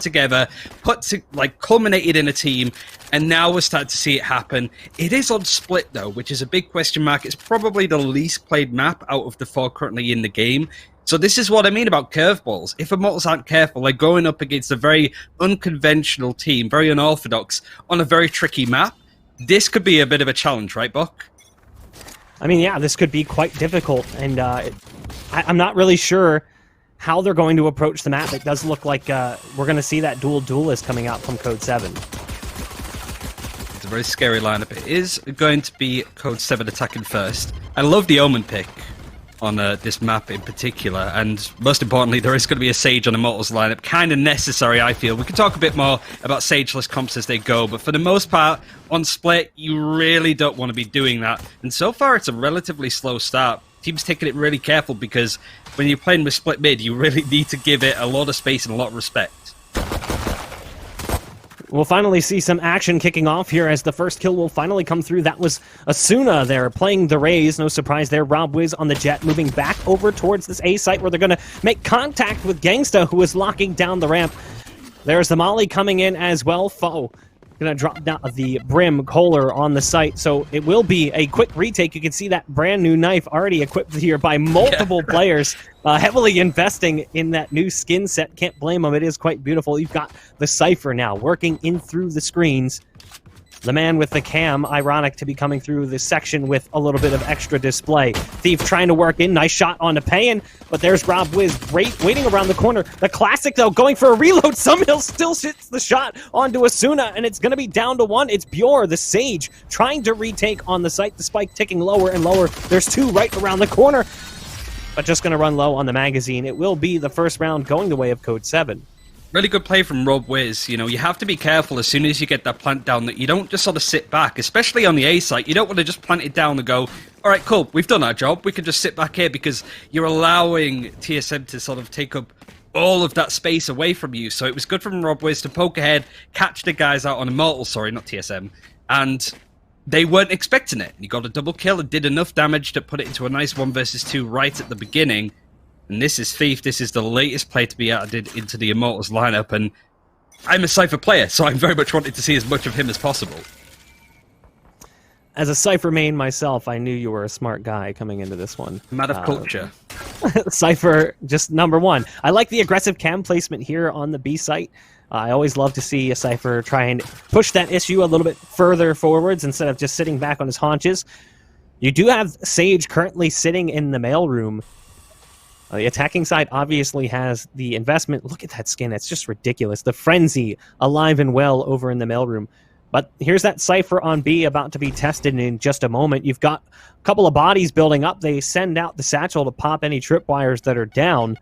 together, culminated in a team, and now we're starting to see it happen. It is on split though, which is a big question mark. It's probably the least played map out of the 4 currently in the game. So this is what I mean about curveballs. If Immortals aren't careful, they're going up against a very unconventional team, very unorthodox, on a very tricky map. This could be a bit of a challenge, right, Buck? I mean, yeah, this could be quite difficult, and I'm not really sure how they're going to approach the map. It does look like we're going to see that dual duelist coming out from Code7. It's a very scary lineup. It is going to be Code7 attacking first. I love the Omen pick on this map in particular, and most importantly, there is going to be a Sage on Immortals lineup. Kind of necessary, I feel. We can talk a bit more about Sageless comps as they go, but for the most part, on split, you really don't want to be doing that. And so far, it's a relatively slow start. Teams taking it really careful because when you're playing with split mid, you really need to give it a lot of space and a lot of respect. We'll finally see some action kicking off here as the first kill will finally come through. That was Asuna there playing the Raze. No surprise there. Robwiz on the Jet moving back over towards this A site where they're going to make contact with Genghsta, who is locking down the ramp. There's the Molly coming in as well. Foe going to drop down the Brim Koler on the site. So it will be a quick retake. You can see that brand new knife already equipped here by multiple players. Heavily investing in that new skin set. Can't blame them. It is quite beautiful. You've got the Cypher now working in through the screens. The man with the cam, ironic to be coming through this section with a little bit of extra display. Thief trying to work in. Nice shot onto Payen, but there's Robwiz waiting around the corner. The Classic, though, going for a reload. Somehow still hits the shot onto Asuna, and it's going to be down to 1. It's Bjor, the Sage, trying to retake on the site. The spike ticking lower and lower. There's 2 right around the corner, but just going to run low on the magazine. It will be the first round going the way of Code7. Really good play from Robwiz. You know, you have to be careful as soon as you get that plant down that you don't just sort of sit back, especially on the A site. You don't want to just plant it down and go, all right, cool, we've done our job. We can just sit back here, because you're allowing TSM to sort of take up all of that space away from you. So it was good from Robwiz to poke ahead, catch the guys out on Immortals, sorry, not TSM, and they weren't expecting it. He got a double kill and did enough damage to put it into a nice 1 versus 2 right at the beginning. And this is Thief. This is the latest play to be added into the Immortals lineup, and I'm a Cypher player, so I'm very much wanting to see as much of him as possible. As a Cypher main myself, I knew you were a smart guy coming into this one. Mad of culture. Cypher, just #1. I like the aggressive cam placement here on the B site. I always love to see a Cypher try and push that issue a little bit further forwards instead of just sitting back on his haunches. You do have Sage currently sitting in the mailroom. The attacking side obviously has the investment. Look at that skin. It's just ridiculous. The Frenzy alive and well over in the mailroom. But here's that Cypher on B about to be tested in just a moment. You've got a couple of bodies building up. They send out the Satchel to pop any tripwires that are down.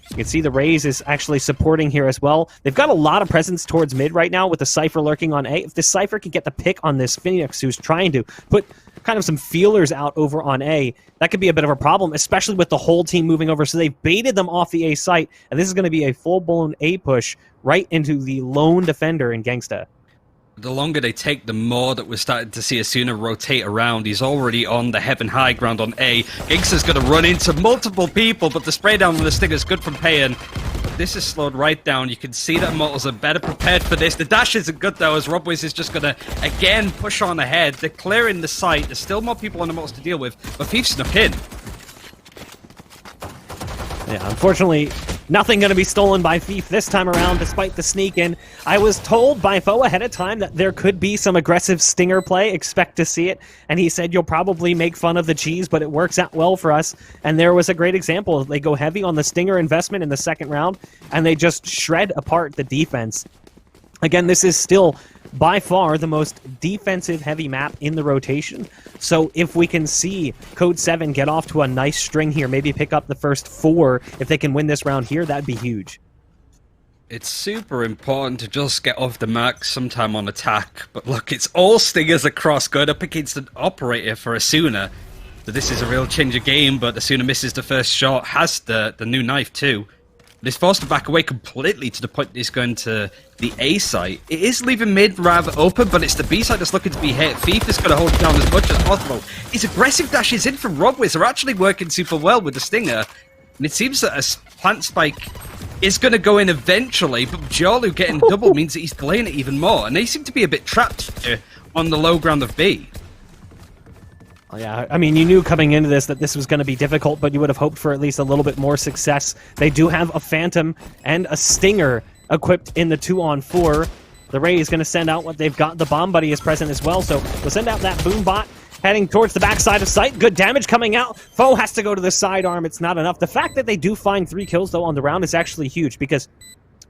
You can see the Raze is actually supporting here as well. They've got a lot of presence towards mid right now with the Cypher lurking on A. If the Cypher can get the pick on this Phoenix who's trying to put kind of some feelers out over on A, that could be a bit of a problem, especially with the whole team moving over. So they've baited them off the A site, and this is going to be a full-blown A push right into the lone defender in Genghsta. The longer they take, the more that we're starting to see Asuna rotate around. He's already on the heaven high ground on A. Genghsta's going to run into multiple people, but the spray down on the Stinger is good from Payen. This is slowed right down. You can see that Immortals are better prepared for this. The dash isn't good, though, as Robwiz is just going to, again, push on ahead. They're clearing the site. There's still more people on Immortals to deal with, but Thief snuck in. Yeah, unfortunately, nothing going to be stolen by Thief this time around, despite the sneak in. I was told by Foe ahead of time that there could be some aggressive Stinger play. Expect to see it. And he said, you'll probably make fun of the cheese, but it works out well for us. And there was a great example. They go heavy on the Stinger investment in the second round, and they just shred apart the defense. Again, this is still by far the most defensive-heavy map in the rotation. So if we can see Code7 get off to a nice string here, maybe pick up the first 4, if they can win this round here, that'd be huge. It's super important to just get off the mark sometime on attack. But look, it's all Stingers across, going up against an operator for Asuna. So this is a real change of game, but Asuna misses the first shot, has the new knife too. But he's forced to back away completely to the point that he's going to the A site. It is leaving mid rather open, but it's the B site that's looking to be hit. Thief is going to hold it down as much as possible. His aggressive dashes in from Robwiz are actually working super well with the Stinger. And it seems that a plant spike is going to go in eventually, but Bjorlulu getting double means that he's delaying it even more, and they seem to be a bit trapped here on the low ground of B. Oh, yeah, I mean, you knew coming into this that this was going to be difficult, but you would have hoped for at least a little bit more success. They do have a Phantom and a Stinger equipped in the 2-on-4. The Ray is going to send out what they've got. The Bomb Buddy is present as well, so they'll send out that Boom Bot heading towards the backside of site. Good damage coming out. Foe has to go to the sidearm. It's not enough. The fact that they do find 3 kills, though, on the round is actually huge because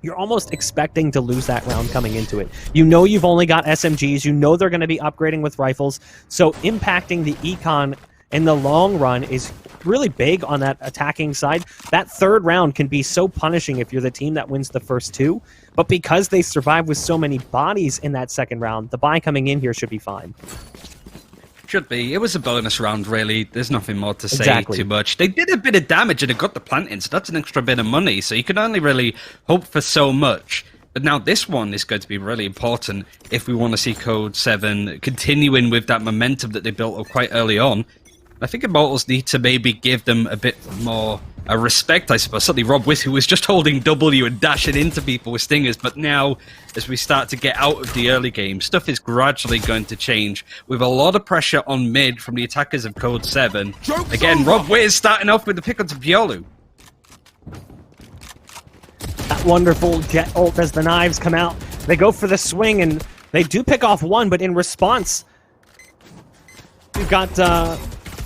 you're almost expecting to lose that round coming into it. You know you've only got SMGs. You know they're going to be upgrading with rifles. So impacting the econ in the long run is really big on that attacking side. That third round can be so punishing if you're the team that wins the first 2. But because they survive with so many bodies in that second round, the buy coming in here should be fine. Should be. It was a bonus round, really. There's nothing more to say too much. They did a bit of damage and it got the plant in, so that's an extra bit of money. So you can only really hope for so much. But now this one is going to be really important if we want to see Code7 continuing with that momentum that they built up quite early on. I think Immortals need to maybe give them a bit more respect, I suppose. Certainly Robwiz, who was just holding W and dashing into people with stingers, but now, as we start to get out of the early game, stuff is gradually going to change, with a lot of pressure on mid from the attackers of Code7. Again, Robwiz starting off with the pick onto Bjorlulu. That wonderful jet ult as the knives come out. They go for the swing, and they do pick off one, but in response, we've got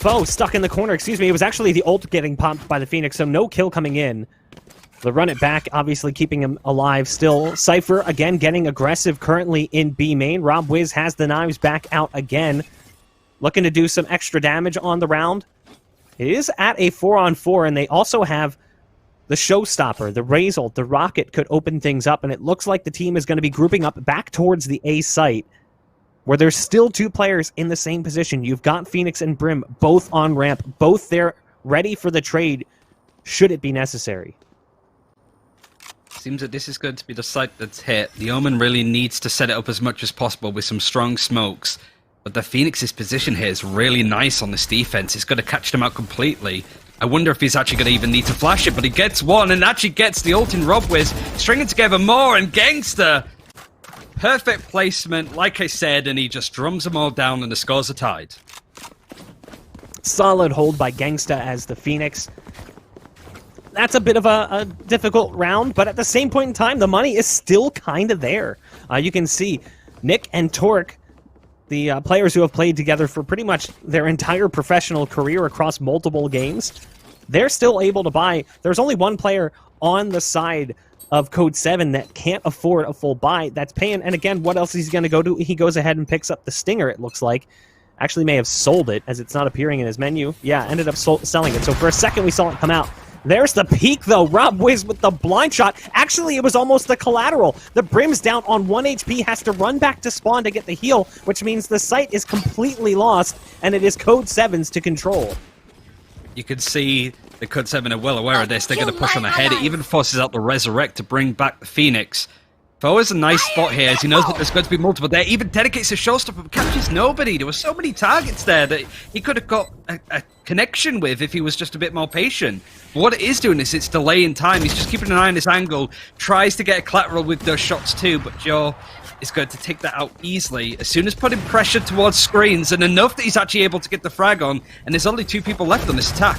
Foe stuck in the corner. Excuse me, it was actually the ult getting popped by the Phoenix, so no kill coming in. They'll run it back, obviously keeping him alive still. Cypher, again, getting aggressive currently in B main. Robwiz has the knives back out again, looking to do some extra damage on the round. It is at a 4-on-4, and they also have the showstopper, the Raze ult, the rocket could open things up, and it looks like the team is going to be grouping up back towards the A site, where there's still 2 players in the same position. You've got Phoenix and Brim both on ramp, both there ready for the trade should it be necessary. Seems that this is going to be the site that's hit. The Omen really needs to set it up as much as possible with some strong smokes. But the Phoenix's position here is really nice on this defense. It's going to catch them out completely. I wonder if he's actually going to even need to flash it, but he gets one and actually gets the ult in Robwiz, stringing together more, and Genghsta. Perfect placement, like I said, and he just drums them all down and the scores are tied. Solid hold by Genghsta as the Phoenix. That's a bit of a difficult round, but at the same point in time, the money is still kind of there. You can see Nick and Tork, the players who have played together for pretty much their entire professional career across multiple games, they're still able to buy. There's only one player on the side of Code7 that can't afford a full buy. That's Payen. And again, what else is he going to go do? He goes ahead and picks up the Stinger, it looks like. Actually may have sold it, as it's not appearing in his menu. Yeah, ended up selling it. So for a second, we saw it come out. There's the peak, though. Robwiz with the blind shot. Actually, it was almost the collateral. The Brim's down on 1 HP, has to run back to spawn to get the heal, which means the site is completely lost, and it is Code7's to control. You can see the Code7 are well aware of this. They're going to push on ahead. It even forces out the Resurrect to bring back the Phoenix. Foe is a nice spot here, as he knows that there's going to be multiple there. Even dedicates a showstopper, but catches nobody. There were so many targets there that he could have got a connection with if he was just a bit more patient. But what it is doing is it's delaying time. He's just keeping an eye on this angle, tries to get a collateral with those shots too, but Joe is going to take that out easily as soon as putting pressure towards screens, and enough that he's actually able to get the frag on, and there's only 2 people left on this attack.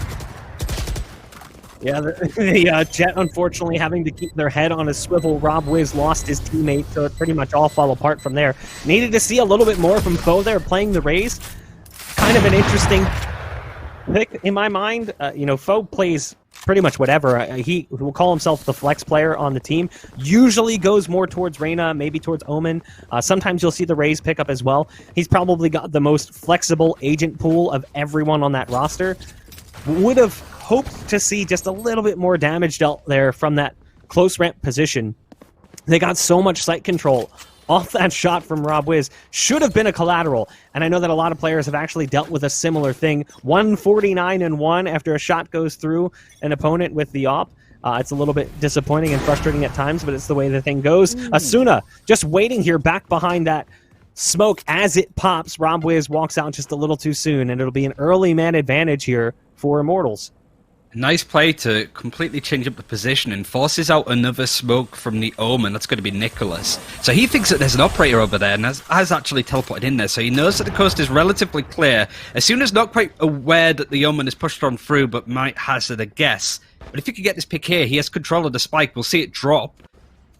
Yeah, the Jet, unfortunately, having to keep their head on a swivel. Robwiz lost his teammate, so it pretty much all fell apart from there. Needed to see a little bit more from Foe there, playing the Raze. Kind of an interesting pick in my mind. You know, Foe plays pretty much whatever. He will call himself the flex player on the team. Usually goes more towards Reyna, maybe towards Omen. Sometimes you'll see the Raze pick up as well. He's probably got the most flexible agent pool of everyone on that roster. Would have hoped to see just a little bit more damage dealt there from that close ramp position. They got so much site control off that shot from Robwiz. Should have been a collateral, and I know that a lot of players have actually dealt with a similar thing. 149-1 after a shot goes through an opponent with the op. It's a little bit disappointing and frustrating at times, but it's the way the thing goes. Asuna just waiting here back behind that smoke as it pops. Robwiz walks out just a little too soon, and it'll be an early man advantage here for Immortals. Nice play to completely change up the position and forces out another smoke from the Omen. That's going to be Nicolas. So he thinks that there's an operator over there and has actually teleported in there. So he knows that the coast is relatively clear. As soon as not quite aware that the Omen is pushed on through, but might hazard a guess. But if he could get this pick here, he has control of the spike. We'll see it drop.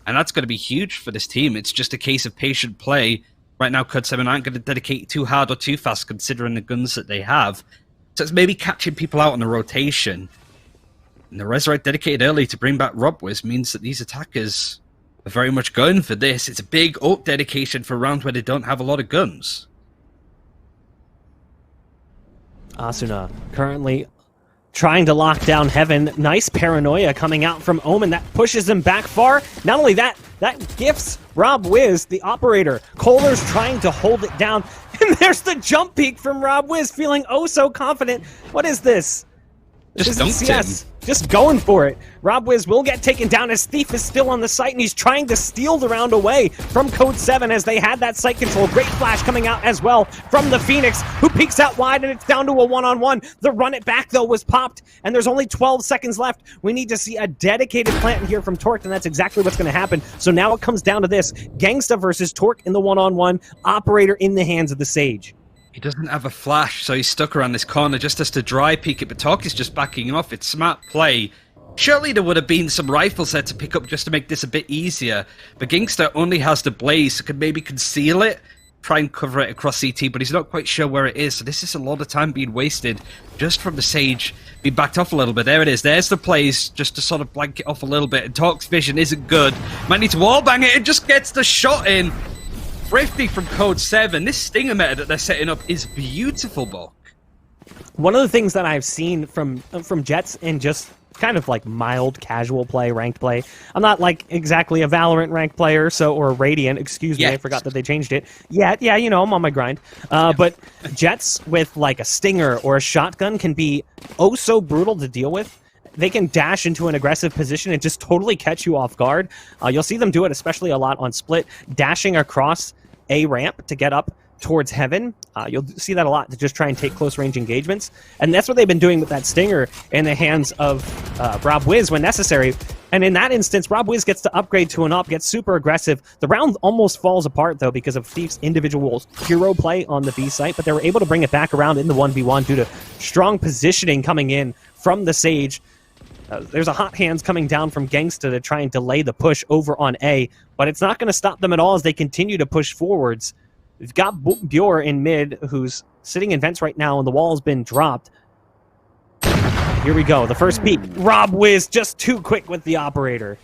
And that's going to be huge for this team. It's just a case of patient play. Right now, Code7 aren't going to dedicate too hard or too fast considering the guns that they have. So it's maybe catching people out on the rotation. And the Resurrect dedicated early to bring back Robwiz means that these attackers are very much going for this. It's a big ult dedication for rounds where they don't have a lot of guns. Asuna currently trying to lock down Heaven. Nice paranoia coming out from Omen. That pushes him back far. Not only that, that gifts Robwiz, the operator. Koler's trying to hold it down. And there's the jump peek from Robwiz, feeling oh so confident. What is this? Just dunked him. Just going for it. Robwiz will get taken down as Thief is still on the site, and he's trying to steal the round away from Code7 as they had that site control. Great flash coming out as well from the Phoenix, who peeks out wide, and it's down to a one-on-one. The run it back, though, was popped, and there's only 12 seconds left. We need to see a dedicated plant here from Tork, and that's exactly what's going to happen. So now it comes down to this. Genghsta versus Tork in the one-on-one, operator in the hands of the Sage. He doesn't have a flash, so he's stuck around this corner, just has to dry peek it, but Tork is just backing off. It's smart play. Surely there would have been some rifles there to pick up just to make this a bit easier, but Genghsta only has the blaze, so could maybe conceal it, try and cover it across CT, but he's not quite sure where it is, so this is a lot of time being wasted just from the Sage being backed off a little bit. There it is, there's the plays, just to sort of blank it off a little bit, and Tork's vision isn't good. Might need to wallbang it, it just gets the shot in. Thrifty from Code7. This stinger meta that they're setting up is beautiful, Buck. One of the things that I've seen from Jets in just kind of like mild casual play, ranked play. I'm not like exactly a Valorant ranked player, or Radiant, excuse me, I forgot that they changed it. Yeah, you know, I'm on my grind. But Jets with like a stinger or a shotgun can be oh so brutal to deal with. They can dash into an aggressive position and just totally catch you off guard. You'll see them do it especially a lot on split, dashing across a ramp to get up towards Heaven. You'll see that a lot to just try and take close range engagements. And that's what they've been doing with that stinger in the hands of Robwiz when necessary. And in that instance, Robwiz gets to upgrade to an op, gets super aggressive. The round almost falls apart, though, because of Thief's individual hero play on the B site, but they were able to bring it back around in the 1v1 due to strong positioning coming in from the Sage. There's a hot hands coming down from Genghsta to try and delay the push over on A, but it's not going to stop them at all as they continue to push forwards. We've got Bjor in mid, who's sitting in vents right now, and the wall's been dropped. Here we go, the first peek. Robwiz just too quick with the operator.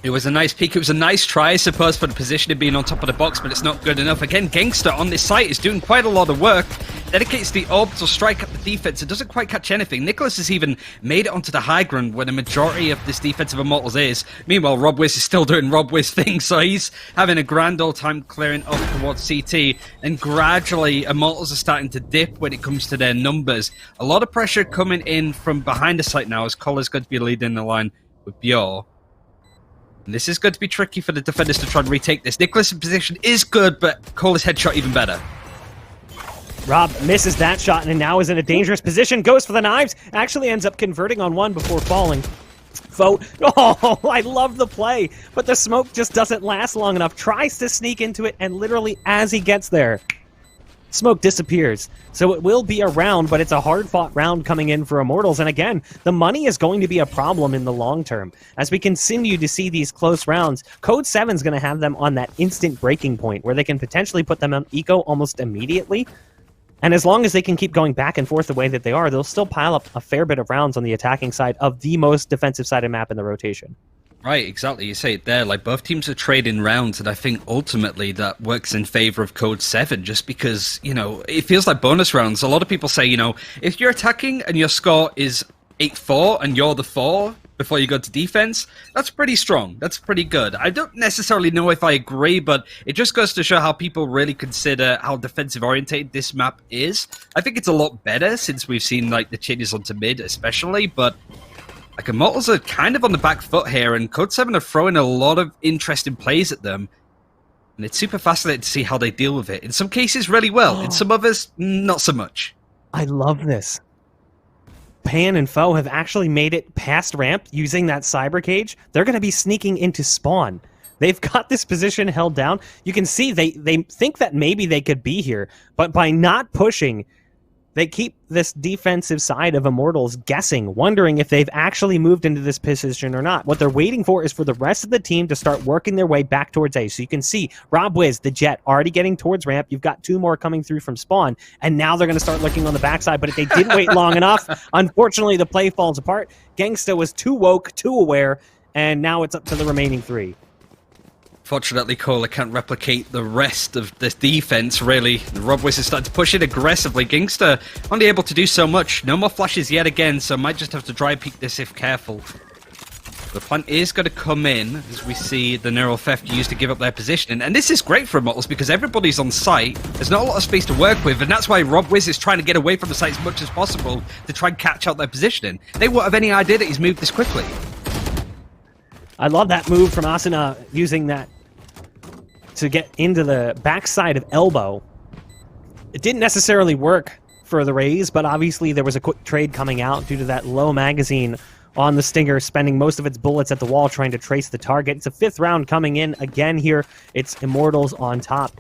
It was a nice peek. It was a nice try, I suppose, for the position of being on top of the box, but it's not good enough. Again, Genghsta on this site is doing quite a lot of work. Dedicates the orbital strike at the defense. It doesn't quite catch anything. Nicolas has even made it onto the high ground where the majority of this defensive Immortals is. Meanwhile, Robwiz is still doing Robwiz things, so he's having a grand old time clearing off towards CT. And gradually, Immortals are starting to dip when it comes to their numbers. A lot of pressure coming in from behind the site now as Koler's going to be leading the line with Bjor. And this is going to be tricky for the defenders to try and retake this. Nicolas' position is good, but Koler's headshot even better. Rob misses that shot and now is in a dangerous position. Goes for the knives. Actually ends up converting on one before falling. Foe. Oh, I love the play. But the smoke just doesn't last long enough. Tries to sneak into it, and literally as he gets there, smoke disappears. So it will be a round, but it's a hard-fought round coming in for Immortals. And again, the money is going to be a problem in the long term. As we continue to see these close rounds, Code7 is going to have them on that instant breaking point where they can potentially put them on eco almost immediately. And as long as they can keep going back and forth the way that they are, they'll still pile up a fair bit of rounds on the attacking side of the most defensive-sided map in the rotation. Right, exactly. You say it there. Like, both teams are trading rounds, and I think ultimately that works in favor of Code7 just because, you know, it feels like bonus rounds. A lot of people say, you know, if you're attacking and your score is 8-4 and you're the 4 before you go to defense, that's pretty strong. That's pretty good. I don't necessarily know if I agree, but it just goes to show how people really consider how defensive-oriented this map is. I think it's a lot better since we've seen, like, the changes onto mid especially, but like, Immortals are kind of on the back foot here, and Code7 are throwing a lot of interesting plays at them. And it's super fascinating to see how they deal with it. In some cases, really well. In some others, not so much. I love this. Payen and Foe have actually made it past ramp using that cyber cage, they're going to be sneaking into spawn. They've got this position held down. You can see they think that maybe they could be here, but by not pushing, they keep this defensive side of Immortals guessing, wondering if they've actually moved into this position or not. What they're waiting for is for the rest of the team to start working their way back towards A. So you can see Robwiz, the Jet, already getting towards ramp. You've got 2 more coming through from spawn, and now they're going to start looking on the backside, but if they didn't wait long enough, unfortunately the play falls apart. Genghsta was too woke, too aware, and now it's up to the remaining 3. Fortunately, Koler can't replicate the rest of this defense, really. Robwiz is starting to push it aggressively. Genghsta only able to do so much. No more flashes yet again, so might just have to dry peek this if careful. The plant is going to come in, as we see the neural theft used to give up their position. And this is great for Immortals, because everybody's on site. There's not a lot of space to work with, and that's why Robwiz is trying to get away from the site as much as possible to try and catch out their positioning. They won't have any idea that he's moved this quickly. I love that move from Asuna, using that to get into the backside of elbow. It didn't necessarily work for the Rays, but obviously there was a quick trade coming out due to that low magazine on the Stinger, spending most of its bullets at the wall trying to trace the target. It's a 5th round coming in again here. It's Immortals on top.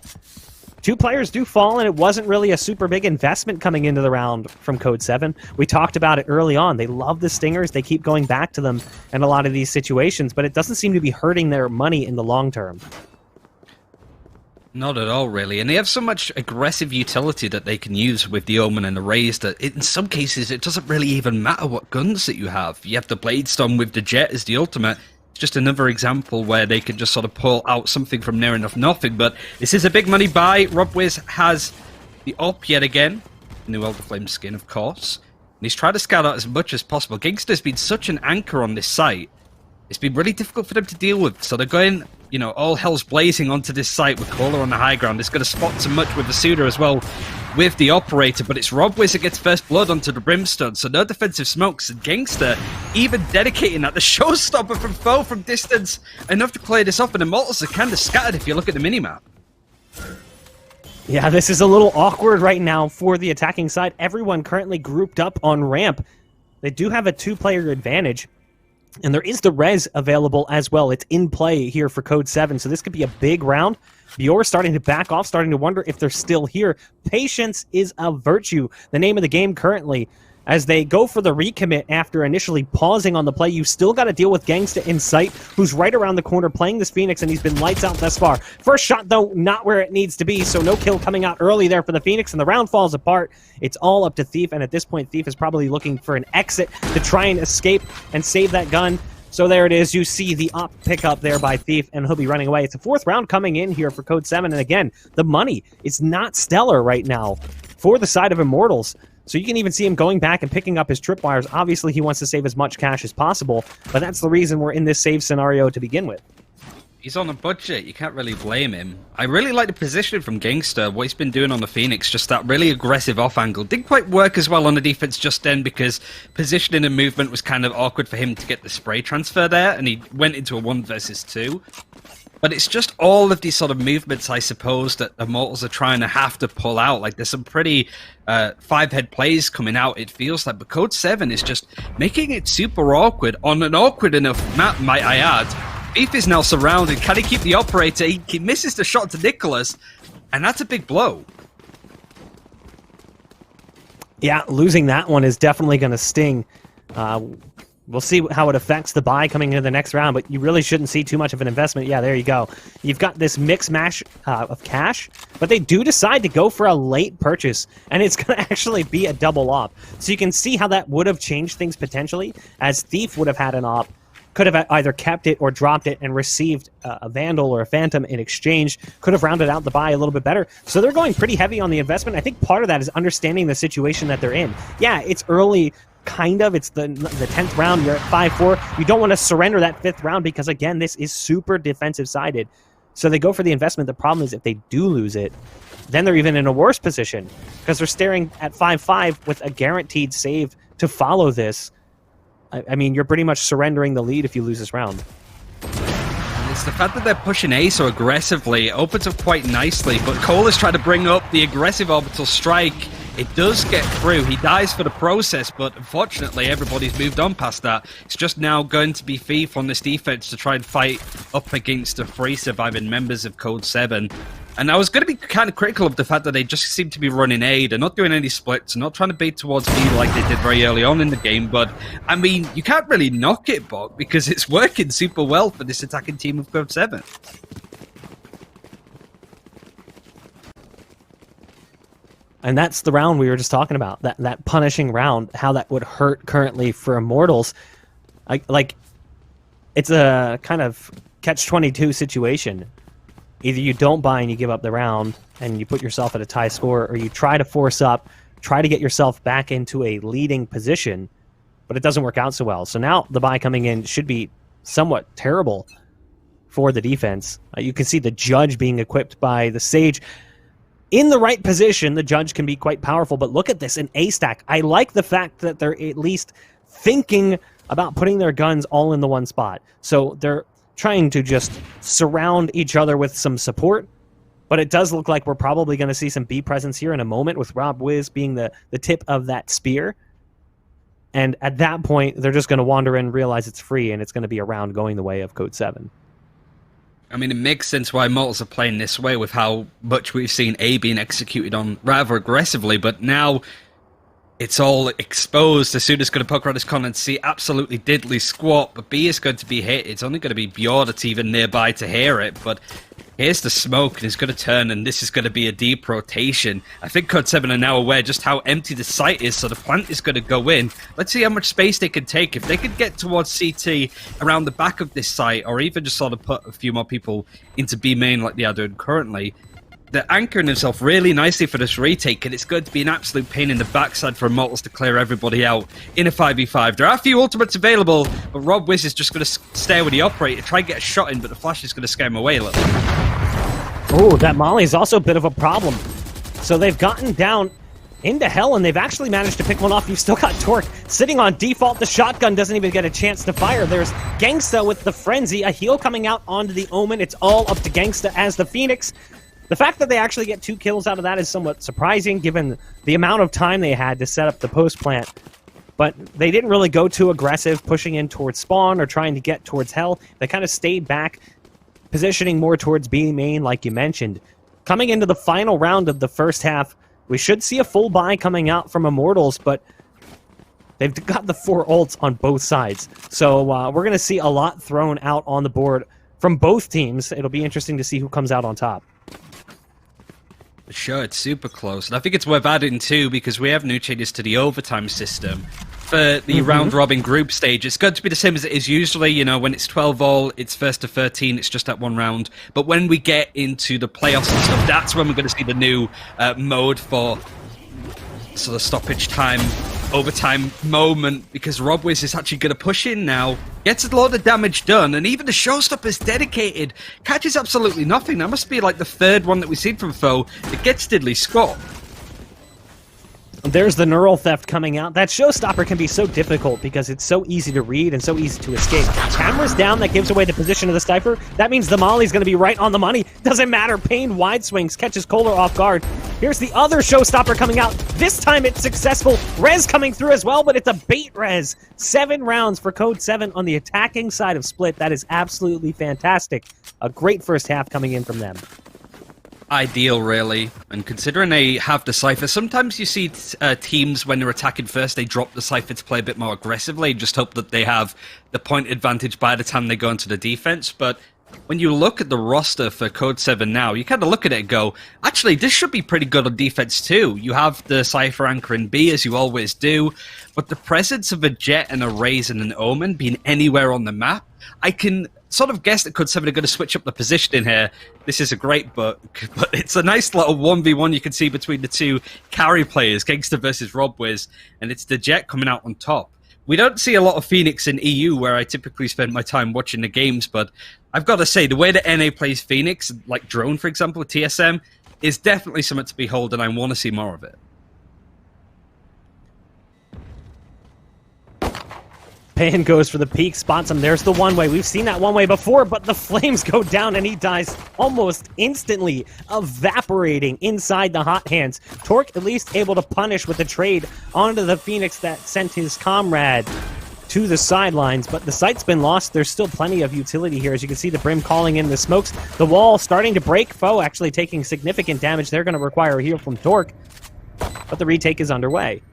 2 players do fall, and it wasn't really a super big investment coming into the round from Code7. We talked about it early on. They love the Stingers. They keep going back to them in a lot of these situations, but it doesn't seem to be hurting their money in the long term. Not at all, really. And they have so much aggressive utility that they can use with the Omen and the Rays that in some cases it doesn't really even matter what guns that you have. You have the Bladestorm with the Jet as the ultimate. It's just another example where they can just sort of pull out something from near enough nothing. But this is a big money buy. Robwiz has the op yet again. New Elder Flame skin, of course. And he's tried to scout out as much as possible. Genghsta's been such an anchor on this site. It's been really difficult for them to deal with. So they're going, you know, all hell's blazing onto this site with Koler on the high ground. It's going to spot so much with the Asuna as well with the operator, but it's Robwiz that gets first blood onto the Brimstone, so no defensive smokes. And Genghsta even dedicating that, the showstopper from Foe from distance, enough to clear this off, and Immortals are kind of scattered if you look at the minimap. Yeah, this is a little awkward right now for the attacking side. Everyone currently grouped up on ramp. They do have a 2-player advantage. And there is the res available as well. It's in play here for Code7, so this could be a big round. Bjor starting to back off, starting to wonder if they're still here. Patience is a virtue, the name of the game currently. As they go for the recommit after initially pausing on the play, you still got to deal with Genghsta in sight, who's right around the corner playing this Phoenix, and he's been lights out thus far. First shot, though, not where it needs to be, so no kill coming out early there for the Phoenix, and the round falls apart. It's all up to Thief, and at this point, Thief is probably looking for an exit to try and escape and save that gun. So there it is. You see the op pickup there by Thief, and he'll be running away. It's a 4th round coming in here for Code7, and again, the money is not stellar right now for the side of Immortals. So you can even see him going back and picking up his tripwires. Obviously, he wants to save as much cash as possible, but that's the reason we're in this save scenario to begin with. He's on a budget. You can't really blame him. I really like the position from Genghsta, what he's been doing on the Phoenix, just that really aggressive off angle. Didn't quite work as well on the defense just then because positioning and movement was kind of awkward for him to get the spray transfer there, and he went into a 1 versus 2. But it's just all of these sort of movements, I suppose, that Immortals are trying to have to pull out. Like, there's some pretty 5-head plays coming out, it feels like. But Code7 is just making it super awkward on an awkward enough map, might I add. Thief is now surrounded. Can he keep the operator? He misses the shot to Nicolas, and that's a big blow. Yeah, losing that one is definitely going to sting. We'll see how it affects the buy coming into the next round, but you really shouldn't see too much of an investment. Yeah, there you go. You've got this mix mash of cash, but they do decide to go for a late purchase, and it's going to actually be a double op. So you can see how that would have changed things potentially, as Thief would have had an op, could have either kept it or dropped it and received a Vandal or a Phantom in exchange, could have rounded out the buy a little bit better. So they're going pretty heavy on the investment. I think part of that is understanding the situation that they're in. Yeah, it's early, kind of. It's the 10th round. You're at 5-4. You don't want to surrender that 5th round because, again, this is super defensive-sided. So they go for the investment. The problem is if they do lose it, then they're even in a worse position because they're staring at 5-5 with a guaranteed save to follow this. I mean, you're pretty much surrendering the lead if you lose this round. It's the fact that they're pushing A so aggressively. It opens up quite nicely, but Koler's trying to bring up the aggressive orbital strike. It does get through. He dies for the process, but unfortunately everybody's moved on past that. It's just now going to be Thief on this defense to try and fight up against the 3 surviving members of Code7. And I was going to be kind of critical of the fact that they just seem to be running A. They're not doing any splits, not trying to bait towards B like they did very early on in the game. But, I mean, you can't really knock it, Bot, because it's working super well for this attacking team of Code7. And that's the round we were just talking about, that punishing round, how that would hurt currently for Immortals. Like, it's a kind of catch-22 situation. Either you don't buy and you give up the round and you put yourself at a tie score, or you try to force up, try to get yourself back into a leading position, but it doesn't work out so well. So now the buy coming in should be somewhat terrible for the defense. You can see the Judge being equipped by the Sage. In the right position, the Judge can be quite powerful, but look at this, an A stack. I like the fact that they're at least thinking about putting their guns all in the one spot. So they're trying to just surround each other with some support, but it does look like we're probably going to see some B presence here in a moment, with Robwiz being the tip of that spear. And at that point, they're just going to wander in, realize it's free, and it's going to be a round going the way of Code7. I mean, it makes sense why Immortals are playing this way with how much we've seen A being executed on rather aggressively, but now it's all exposed. Asuna's going to poke around his corner and see absolutely diddly squat, but B is going to be hit. It's only going to be Bjorlulu that's even nearby to hear it, but here's the smoke, and he's going to turn, and this is going to be a deep rotation. I think Code7 are now aware just how empty the site is, so the plant is going to go in. Let's see how much space they can take. If they could get towards CT around the back of this site, or even just sort of put a few more people into B main like they are doing currently, they're anchoring themselves really nicely for this retake, and it's going to be an absolute pain in the backside for Immortals to clear everybody out in a 5v5. There are a few ultimates available, but Robwiz is just going to stay with the operator, try and get a shot in, but the flash is going to scare him away a little. Oh, that Molly is also a bit of a problem. So they've gotten down into hell, and they've actually managed to pick one off. You've still got Tork sitting on default. The shotgun doesn't even get a chance to fire. There's Genghsta with the Frenzy, a heal coming out onto the Omen. It's all up to Genghsta as the Phoenix. The fact that they actually get 2 kills out of that is somewhat surprising, given the amount of time they had to set up the post plant. But they didn't really go too aggressive, pushing in towards spawn or trying to get towards hell. They kind of stayed back, positioning more towards B main, like you mentioned. Coming into the final round of the first half, we should see a full buy coming out from Immortals, but they've got the 4 ults on both sides. So we're going to see a lot thrown out on the board from both teams. It'll be interesting to see who comes out on top. Sure, it's super close. And I think it's worth adding too, because we have new changes to the overtime system. For the round-robin group stage, it's going to be the same as it is usually. You know, when it's 12 all, it's first to 13, it's just that one round. But when we get into the playoffs and stuff, that's when we're going to see the new mode for sort of stoppage time, overtime moment, because Robwiz is actually going to push in now, gets a lot of damage done, and even the showstopper's dedicated catches absolutely nothing. That must be like the 3rd one that we've seen from Foe that gets diddly squat. There's the neural theft coming out. That showstopper can be so difficult because it's so easy to read and so easy to escape. Camera's down, that gives away the position of the sniper. That means the molly's going to be right on the money. Doesn't matter. Payen wide swings, catches Koler off guard. Here's the other showstopper coming out. This time it's successful. Res coming through as well, but it's a bait res. 7 rounds for Code7 on the attacking side of Split. That is absolutely fantastic. A great first half coming in from them. Ideal, really. And considering they have the Cypher, sometimes you see teams, when they're attacking first, they drop the Cypher to play a bit more aggressively, just hope that they have the point advantage by the time they go into the defense. But when you look at the roster for Code7 now, you kind of look at it and go, actually, this should be pretty good on defense too. You have the Cypher anchor in B, as you always do, but the presence of a Jet and a Raze and an Omen being anywhere on the map, I can sort of guess that Code7 are going to switch up the positioning here. This is a great book, but it's a nice little 1v1 you can see between the 2 carry players, Genghsta versus Robwiz, and it's the Jet coming out on top. We don't see a lot of Phoenix in EU, where I typically spend my time watching the games, but I've got to say, the way that NA plays Phoenix, like Drone, for example, with TSM, is definitely something to behold, and I want to see more of it. Payen goes for the peek, spots him. There's the one-way. We've seen that one-way before, but the flames go down and he dies almost instantly, evaporating inside the hot hands. Tork at least able to punish with the trade onto the Phoenix that sent his comrade to the sidelines, but the site's been lost. There's still plenty of utility here. As you can see, the Brim calling in the smokes. The wall starting to break. Foe actually taking significant damage. They're going to require a heal from Tork, but the retake is underway.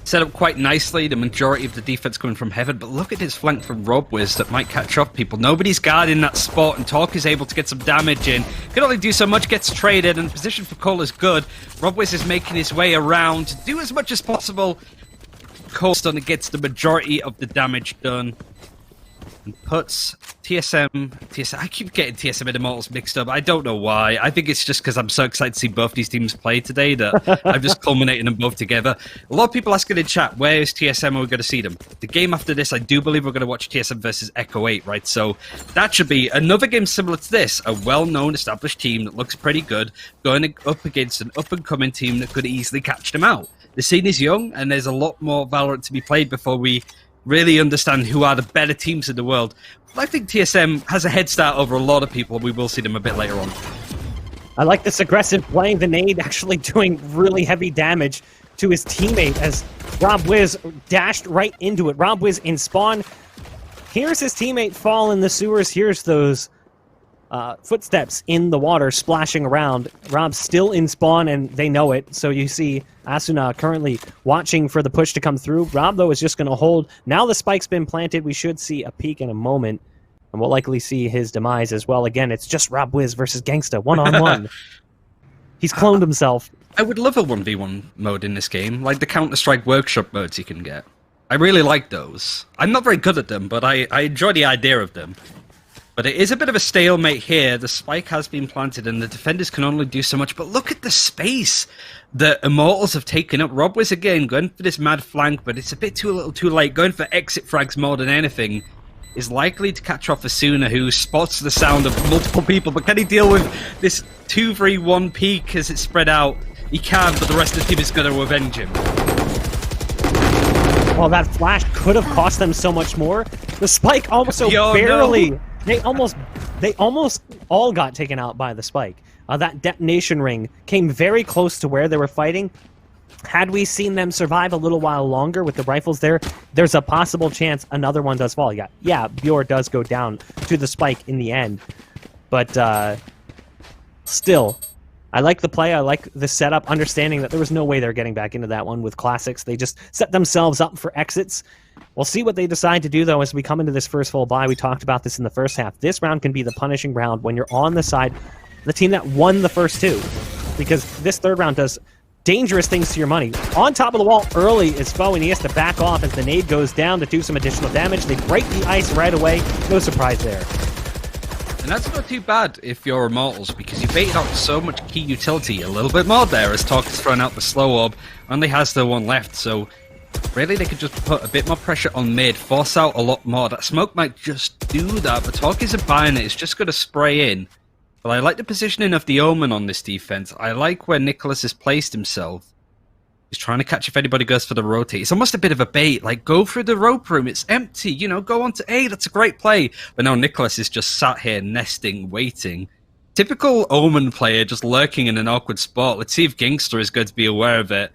Set up quite nicely, the majority of the defense coming from heaven, but look at his flank from Robwiz that might catch off people. Nobody's guarding that spot, and Tork is able to get some damage in. Can only do so much, gets traded, and the position for Koler's good. Robwiz is making his way around to do as much as possible. Genghsta gets the majority of the damage done and puts TSM, I keep getting TSM and Immortals mixed up. I don't know why. I think it's just because I'm so excited to see both these teams play today that I'm just culminating them both together. A lot of people asking in chat, where is TSM? Are we going to see them? The game after this, I do believe we're going to watch TSM versus Echo 8, right? So that should be another game similar to this. A well-known, established team that looks pretty good, going up against an up-and-coming team that could easily catch them out. The scene is young, and there's a lot more Valorant to be played before we really understand who are the better teams in the world. But I think TSM has a head start over a lot of people. We will see them a bit later on. I like this aggressive playing. The nade actually doing really heavy damage to his teammate as Robwiz dashed right into it. Robwiz in spawn. Here's his teammate fall in the sewers. Here's those footsteps in the water splashing around. Rob's still in spawn, and they know it. So you see Asuna currently watching for the push to come through. Rob, though, is just going to hold. Now the spike's been planted. We should see a peek in a moment, and we'll likely see his demise as well. Again, it's just Robwiz versus Genghsta, one-on-one. He's cloned himself. I would love a 1v1 mode in this game, like the Counter-Strike workshop modes you can get. I really like those. I'm not very good at them, but I enjoy the idea of them. But it is a bit of a stalemate here. The spike has been planted, and the defenders can only do so much. But look at the space that Immortals have taken up. Robwiz, again, going for this mad flank, but it's a bit too little too late. Going for exit frags more than anything is likely to catch off Asuna, who spots the sound of multiple people. But can he deal with this 2-3-1 peak as it's spread out? He can, but the rest of the team is going to avenge him. Well, that flash could have cost them so much more. The spike also barely... No. They almost all got taken out by the spike. That detonation ring came very close to where they were fighting. Had we seen them survive a little while longer with the rifles there, there's a possible chance another one does fall. Yeah, Bjor does go down to the spike in the end. But still, I like the play. I like the setup, understanding that there was no way they're getting back into that one with classics. They just set themselves up for exits. We'll see what they decide to do, though, as we come into this first full buy. We talked about this in the first half. This round can be the punishing round when you're on the side of the team that won the first two, because this third round does dangerous things to your money. On top of the wall early is Foe, and he has to back off as the nade goes down to do some additional damage. They break the ice right away. No surprise there. And that's not too bad if you're Immortals, because you baited out so much key utility a little bit more there, as Tork has thrown out the slow orb, only has the one left, so really they could just put a bit more pressure on mid, force out a lot more. That smoke might just do that, but Tork isn't buying it, it's just going to spray in. But I like the positioning of the Omen on this defense. I like where Nicolas has placed himself. He's trying to catch if anybody goes for the rotate. It's almost a bit of a bait, like go through the rope room, it's empty, you know, go on to A, that's a great play. But now Nicolas is just sat here nesting, waiting. Typical Omen player just lurking in an awkward spot. Let's see if Genghsta is going to be aware of it.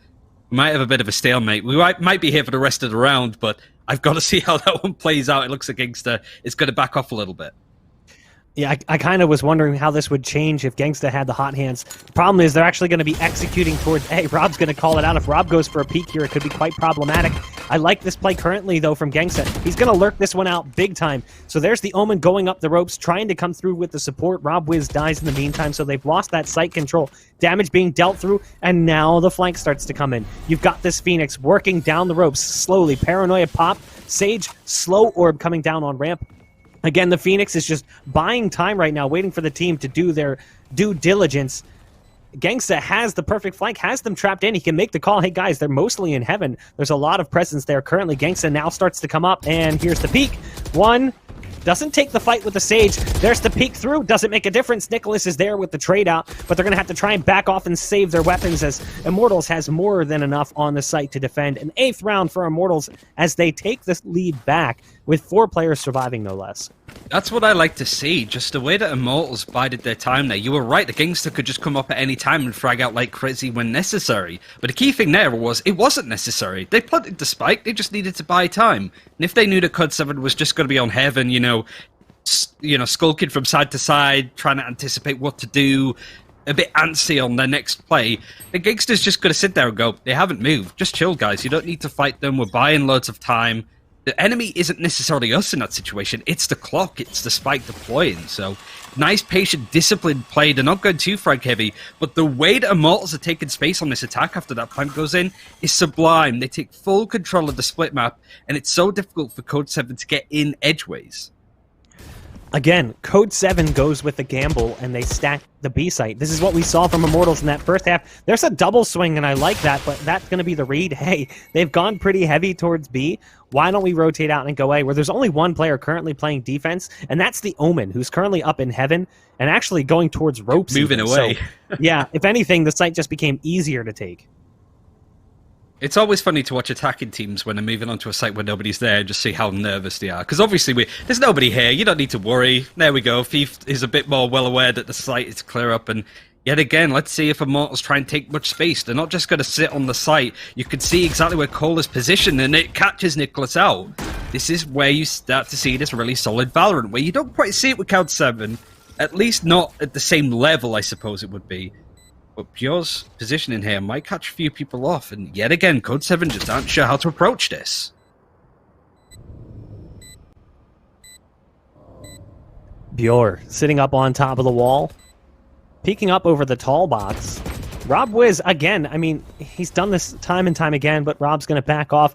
We might have a bit of a stalemate. We might be here for the rest of the round, but I've got to see how that one plays out. It looks like Genghsta is going to back off a little bit. Yeah, I kind of was wondering how this would change if Genghsta had the hot hands. The problem is they're actually going to be executing towards A. Rob's going to call it out. If Rob goes for a peek here, it could be quite problematic. I like this play currently, though, from Genghsta. He's going to lurk this one out big time. So there's the Omen going up the ropes, trying to come through with the support. Robwiz dies in the meantime, so they've lost that site control. Damage being dealt through, and now the flank starts to come in. You've got this Phoenix working down the ropes slowly. Paranoia pop. Sage, slow orb coming down on ramp. Again, the Phoenix is just buying time right now, waiting for the team to do their due diligence. Genghsta has the perfect flank, has them trapped in. He can make the call. Hey, guys, they're mostly in heaven. There's a lot of presence there currently. Genghsta now starts to come up, and here's the peek. One doesn't take the fight with the Sage. There's the peek through, doesn't make a difference. Nicolas is there with the trade out, but they're going to have to try and back off and save their weapons as Immortals has more than enough on the site to defend. An 8th round for Immortals as they take this lead back with 4 players surviving, no less. That's what I like to see, just the way that Immortals bided their time there. You were right, the Genghsta could just come up at any time and frag out like crazy when necessary. But the key thing there was, it wasn't necessary. They planted the spike, they just needed to buy time. And if they knew that Code7 was just going to be on heaven, skulking from side to side, trying to anticipate what to do, a bit antsy on their next play, the Genghsta's just going to sit there and go, they haven't moved. Just chill, guys. You don't need to fight them. We're buying loads of time. The enemy isn't necessarily us in that situation. It's the clock. It's the spike deploying. So, nice, patient, disciplined play. They're not going too frag heavy, but the way that Immortals are taking space on this attack after that plant goes in is sublime. They take full control of the split map, and it's so difficult for Code7 to get in edgeways. Again, Code7 goes with the gamble, and they stack the B site. This is what we saw from Immortals in that first half. There's a double swing, and I like that, but that's going to be the read. Hey, they've gone pretty heavy towards B. Why don't we rotate out and go A, where there's only one player currently playing defense, and that's the Omen, who's currently up in heaven and actually going towards ropes. Moving away. So, yeah, if anything, the site just became easier to take. It's always funny to watch attacking teams when they're moving onto a site where nobody's there and just see how nervous they are. Because obviously, there's nobody here. You don't need to worry. There we go. Thief is a bit more well aware that the site is clear up. And yet again, let's see if Immortals try and take much space. They're not just going to sit on the site. You can see exactly where Koler's positioned, and it catches Nicolas out. This is where you start to see this really solid Valorant, where you don't quite see it with Code7. At least not at the same level, I suppose it would be. But Bjor's positioning here might catch a few people off, and yet again, Code7 just aren't sure how to approach this. Bjor sitting up on top of the wall, peeking up over the tall box. Robwiz, again, I mean, he's done this time and time again, but Rob's going to back off.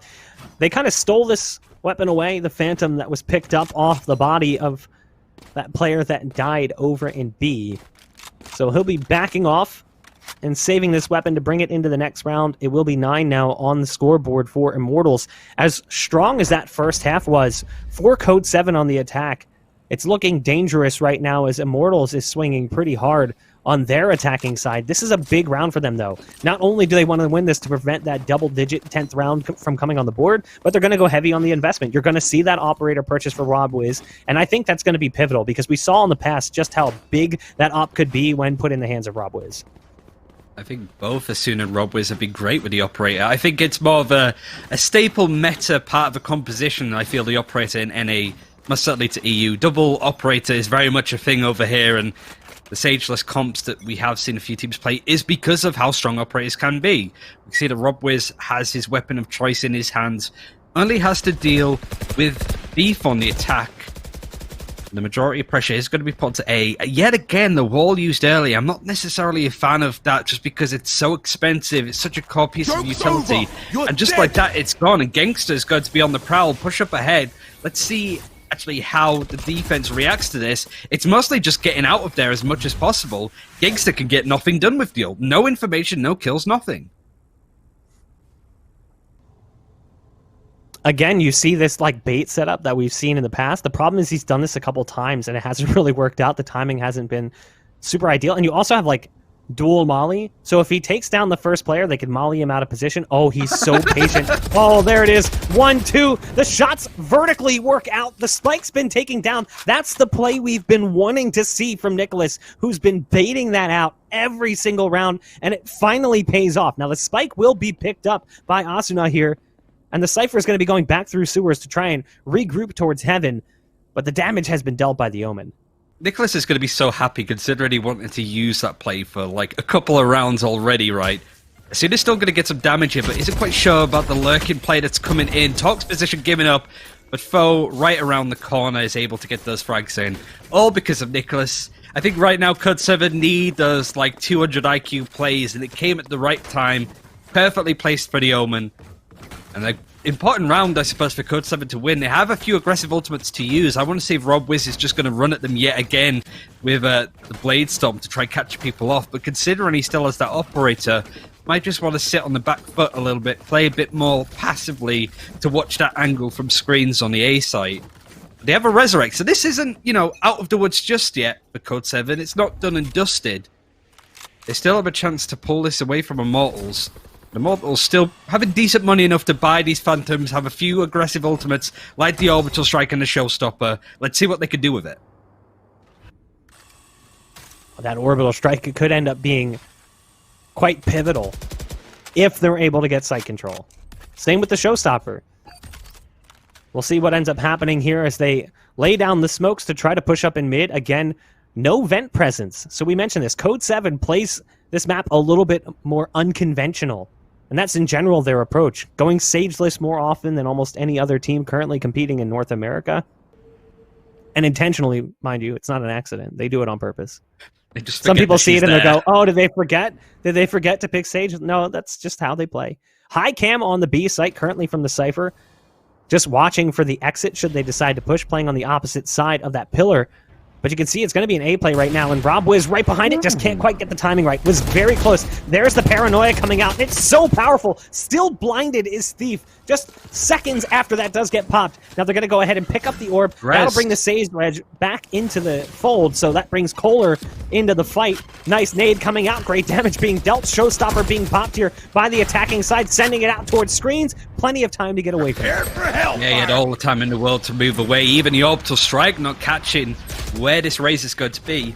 They kind of stole this weapon away, the Phantom that was picked up off the body of that player that died over in B. So he'll be backing off and saving this weapon to bring it into the next round. It will be 9 now on the scoreboard for Immortals. As strong as that first half was for Code7 on the attack, it's looking dangerous right now as Immortals is swinging pretty hard on their attacking side. This is a big round for them, though. Not only do they want to win this to prevent that double-digit 10th round from coming on the board, but they're going to go heavy on the investment. You're going to see that operator purchase for Robwiz, and I think that's going to be pivotal because we saw in the past just how big that op could be when put in the hands of Robwiz. I think both Asuna and Robwiz have been great with the operator. I think it's more of a staple meta part of the composition. I feel the operator in NA, most certainly to EU. Double operator is very much a thing over here, and the Sageless comps that we have seen a few teams play is because of how strong operators can be. We see that Robwiz has his weapon of choice in his hands, only has to deal with beef on the attack. The majority of pressure is going to be put to A. Yet again, the wall used early. I'm not necessarily a fan of that just because it's so expensive. It's such a core piece of utility. And just like that, it's gone. And Genghsta is going to be on the prowl, push up ahead. Let's see actually how the defense reacts to this. It's mostly just getting out of there as much as possible. Genghsta can get nothing done with the ult. No information, no kills, nothing. Again, you see this like bait setup that we've seen in the past. The problem is he's done this a couple times and it hasn't really worked out. The timing hasn't been super ideal. And you also have like dual molly. So if he takes down the first player, they can molly him out of position. Oh, he's so patient. Oh, there it is. 1, 2. The shots vertically work out. The spike's been taken down. That's the play we've been wanting to see from Nicolas, who's been baiting that out every single round, and it finally pays off. Now, the spike will be picked up by Asuna here, and the Cypher is going to be going back through sewers to try and regroup towards heaven, but the damage has been dealt by the Omen. Nicolas is going to be so happy considering he wanted to use that play for like a couple of rounds already, right? Asuna's still going to get some damage here, but isn't quite sure about the lurking play that's coming in. Tork's position giving up, but Foe right around the corner is able to get those frags in. All because of Nicolas. I think right now Code7 need those like 200 IQ plays, and it came at the right time. Perfectly placed for the Omen. And an important round, I suppose, for Code7 to win. They have a few aggressive ultimates to use. I want to see if Robwiz is just going to run at them yet again with the Blade Storm to try and catch people off. But considering he still has that operator, might just want to sit on the back foot a little bit, play a bit more passively to watch that angle from screens on the A site. They have a Resurrect, so this isn't, you know, out of the woods just yet for Code7. It's not done and dusted. They still have a chance to pull this away from Immortals. Immortals still having decent money enough to buy these Phantoms, have a few aggressive ultimates, like the Orbital Strike and the Showstopper. Let's see what they can do with it. That Orbital Strike could end up being quite pivotal if they're able to get site control. Same with the Showstopper. We'll see what ends up happening here as they lay down the smokes to try to push up in mid. Again, no vent presence. So we mentioned this. Code7 plays this map a little bit more unconventional. And that's in general their approach. Going sageless more often than almost any other team currently competing in North America. And intentionally, mind you, it's not an accident. They do it on purpose. Some people see it and they go, oh, did they forget? Did they forget to pick Sage? No, that's just how they play. High cam on the B site currently from the Cypher. Just watching for the exit should they decide to push, playing on the opposite side of that pillar. But you can see it's going to be an A play right now, and Robwiz right behind it just can't quite get the timing right. Was very close. There's the paranoia coming out. It's so powerful. Still blinded is Thief. Just seconds after that does get popped. Now they're going to go ahead and pick up the orb. That'll bring the Sage Wedge back into the fold, so that brings Koler into the fight. Nice nade coming out. Great damage being dealt. Showstopper being popped here by the attacking side, sending it out towards screens. Plenty of time to get away from it. Yeah, he had all the time in the world to move away. Even the Orbital Strike not catching where this race is going to be.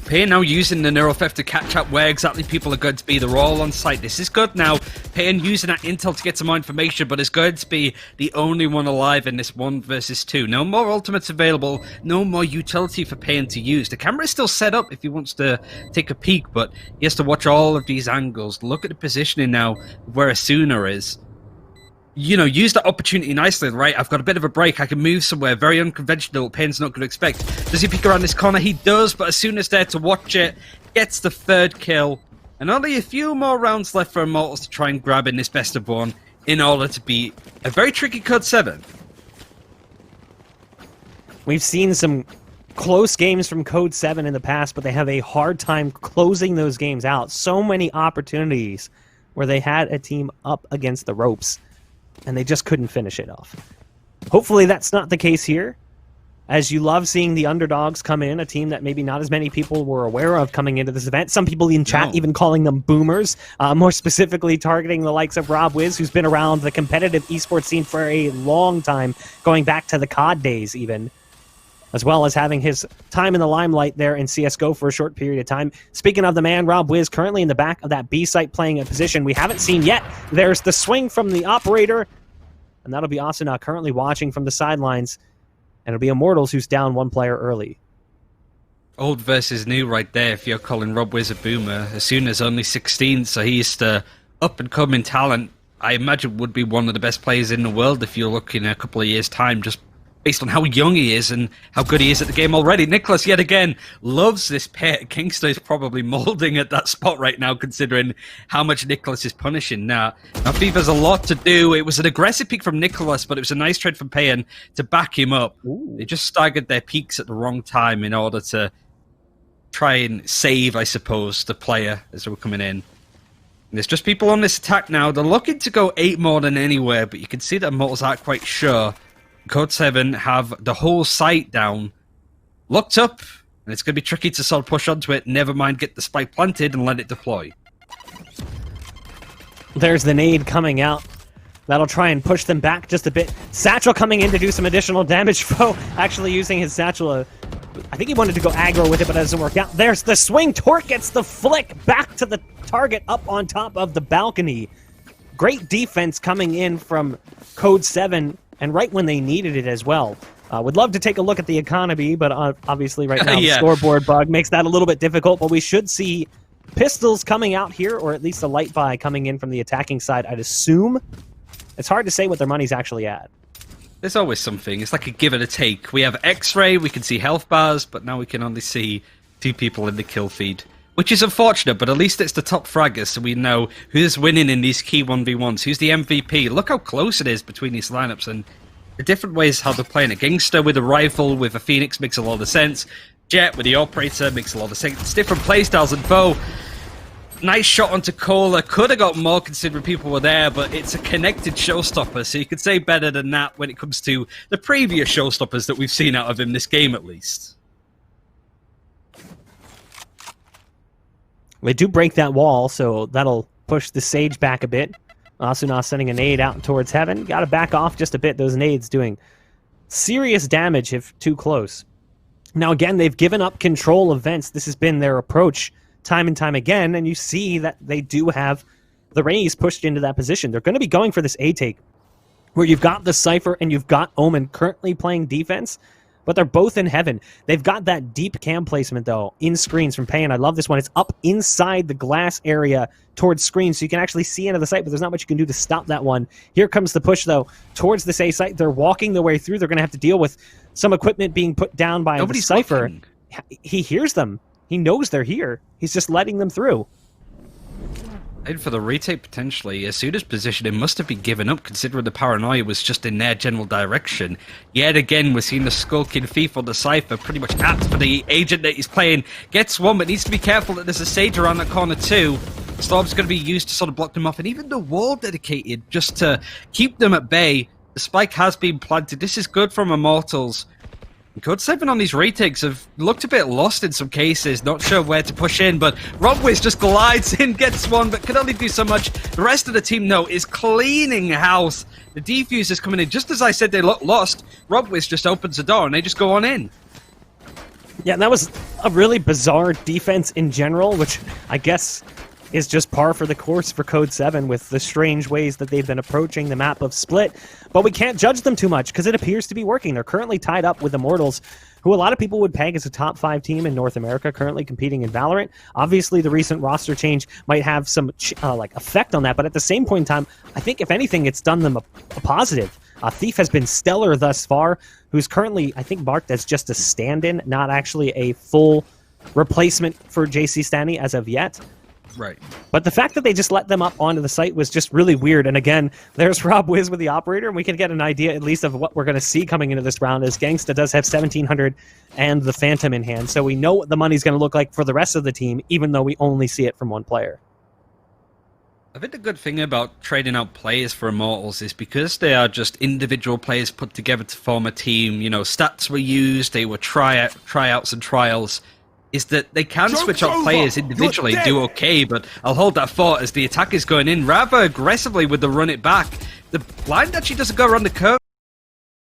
Payen now using the Neural Theft to catch up where exactly people are going to be. They're all on site. This is good now. Payen using that intel to get some more information, but is going to be the only one alive in this 1 versus 2. No more ultimates available. No more utility for Payen to use. The camera is still set up if he wants to take a peek, but he has to watch all of these angles. Look at the positioning now where Asuna is. You know, use that opportunity nicely, right? I've got a bit of a break. I can move somewhere. Very unconventional. Payen's not going to expect. Does he peek around this corner? He does, but Asuna's there to watch it. Gets the 3rd kill. And only a few more rounds left for Immortals to try and grab in this best of 1 in order to beat a very tricky Code7. We've seen some close games from Code7 in the past, but they have a hard time closing those games out. So many opportunities where they had a team up against the ropes, and they just couldn't finish it off. Hopefully that's not the case here, as you love seeing the underdogs come in, a team that maybe not as many people were aware of coming into this event. Some people in chat even calling them boomers, more specifically targeting the likes of Robwiz, who's been around the competitive esports scene for a long time, going back to the COD days even, as well as having his time in the limelight there in CSGO for a short period of time. Speaking of the man, Robwiz currently in the back of that B site playing a position we haven't seen yet. There's the swing from the operator, and that'll be Asuna currently watching from the sidelines, and it'll be Immortals who's down 1 player early. Old versus new right there if you're calling Robwiz a boomer. Asuna's only 16, so he's the up-and-coming talent. I imagine would be one of the best players in the world if you're looking a couple of years' time, just based on how young he is and how good he is at the game already. Nicolas, yet again, loves this pit. Genghsta is probably moulding at that spot right now, considering how much Nicolas is punishing. Now FIFA's a lot to do. It was an aggressive peek from Nicolas, but it was a nice trade from Payen to back him up. Ooh. They just staggered their peaks at the wrong time in order to try and save, I suppose, the player as they were coming in. And there's just people on this attack now. They're looking to go 8 more than anywhere, but you can see that Immortals aren't quite sure. Code7 have the whole site down, locked up, and it's going to be tricky to sort of push onto it. Never mind get the spike planted and let it deploy. There's the nade coming out. That'll try and push them back just a bit. Satchel coming in to do some additional damage. Foe actually using his Satchel. I think he wanted to go aggro with it, but it doesn't work out. There's the swing. Tork gets the flick back to the target up on top of the balcony. Great defense coming in from Code7. And right when they needed it as well. Would love to take a look at the economy, but obviously right now the scoreboard bug makes that a little bit difficult. But we should see pistols coming out here, or at least a light buy coming in from the attacking side, I'd assume. It's hard to say what their money's actually at. There's always something. It's like a give and a take. We have X-ray, we can see health bars, but now we can only see 2 people in the kill feed. Which is unfortunate, but at least it's the top fraggers, so we know who's winning in these key 1v1s, who's the MVP. Look how close it is between these lineups, and the different ways how they're playing it. Genghsta with a rifle, with a Phoenix makes a lot of sense. Jet with the operator makes a lot of sense. It's different playstyles, and Bo, Nice shot onto Koler. Could have got more considering people were there, but it's a connected showstopper, so you could say better than that when it comes to the previous showstoppers that we've seen out of him this game, at least. They do break that wall, so that'll push the Sage back a bit. Asuna sending a nade out towards heaven. Got to back off just a bit. Those nades doing serious damage if too close. Now, again, they've given up control of vents. This has been their approach time and time again, and you see that they do have the Rays pushed into that position. They're going to be going for this A take, where you've got the Cypher and you've got Omen currently playing defense, but they're both in heaven. They've got that deep cam placement, though, in screens from Payen. I love this one. It's up inside the glass area towards screens, so you can actually see into the site, but there's not much you can do to stop that one. Here comes the push, though, towards this A site. They're walking their way through. They're going to have to deal with some equipment being put down by the Cypher. Looking. He hears them. He knows they're here. He's just letting them through. And for the retake, potentially, Asuna's positioning must have been given up, considering the paranoia was just in their general direction. Yet again, we're seeing the skulking thief on the Cypher, pretty much apt for the agent that he's playing. Gets one, but needs to be careful that there's a Sage around that corner too. Storm's going to be used to sort of block them off, and even the wall dedicated just to keep them at bay. The spike has been planted. This is good from Immortals. Code7 on these retakes have looked a bit lost in some cases, not sure where to push in, but Robwiz just glides in, gets one, but can only do so much. The rest of the team, though, is cleaning house. The defuse is coming in. Just as I said they look lost, Robwiz just opens the door and they just go on in. Yeah, and that was a really bizarre defense in general, which I guess is just par for the course for Code7 with the strange ways that they've been approaching the map of Split. But we can't judge them too much because it appears to be working. They're currently tied up with Immortals, who a lot of people would peg as a top 5 team in North America, currently competing in Valorant. Obviously, the recent roster change might have some effect on that, but at the same point in time, I think if anything, it's done them a positive. Thief has been stellar thus far, who's currently, I think, marked as just a stand-in, not actually a full replacement for JC Stanley as of yet. Right. But the fact that they just let them up onto the site was just really weird. And again, there's Robwiz with the operator, and we can get an idea at least of what we're going to see coming into this round, as Genghsta does have 1,700 and the Phantom in hand. So we know what the money's going to look like for the rest of the team, even though we only see it from one player. I think the good thing about trading out players for Immortals is because they are just individual players put together to form a team, you know, stats were used, they were tryouts and trials, is that they can switch out players individually and do okay, but I'll hold that thought as the attack is going in rather aggressively with the run it back. The blind actually doesn't go around the curve.